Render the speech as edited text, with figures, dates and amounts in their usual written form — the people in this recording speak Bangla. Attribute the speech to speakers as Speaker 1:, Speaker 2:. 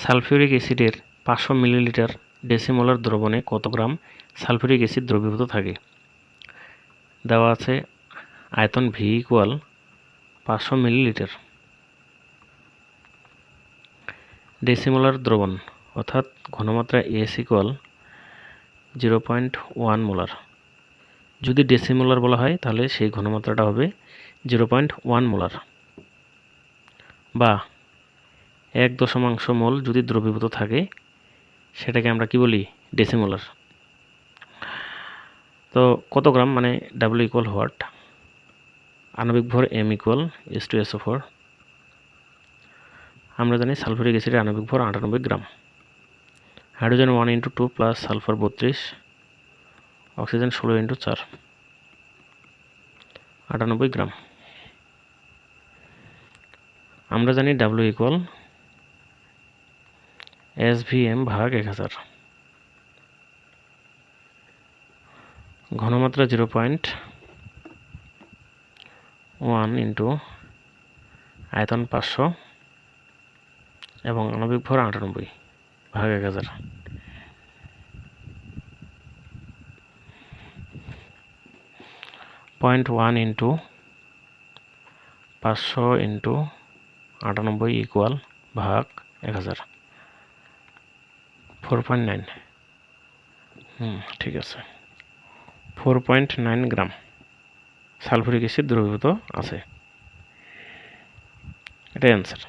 Speaker 1: সালফিউরিক অ্যাসিডের 500 মিলিলিটার ডেসিমোলার দ্রবণে কত গ্রাম সালফিউরিক অ্যাসিড দ্রবীভূত থাকে? দেওয়া আছে আয়তন V ইকুয়াল 500 মিলিলিটার। ডেসিমোলার দ্রবণ অর্থাৎ ঘনমাত্রা S ইকুয়াল 0.1 মোলার। যদি ডেসিমোলার বলা হয় তাহলে সেই ঘনমাত্রাটা হবে 0.1 মোলার, বা 1 মোল যদি দ্রবীভূত থাকে সেটাকে আমরা কি বলি? ডেসিমোলার। তো কত গ্রাম মানে W ইকুয়াল হোয়াট? আণবিক ভর M ইকুয়াল H2SO4। আমরা জানি সালফিউরিক অ্যাসিডের আণবিক ভর 98 গ্রাম। হাইড্রোজেন 1 × 2 প্লাস সালফার 32, অক্সিজেন 16 × 4, 98 গ্রাম। আমরা জানি W ইকুয়াল SVM ভাগ 1000। ঘনমাত্রা 0.1 ইন্টু আয়তন 500 এবং আণবিক ভর 98 ভাগ 1000। 0.1 ইন্টু 500 ইন্টু 98 ইকুয়াল ভাগ 1000, 4.9। ঠিক আছে, 4.9 গ্রাম সালফিউরিক অ্যাসিড দ্রবীভূত আছে। এটাই অ্যান্সার।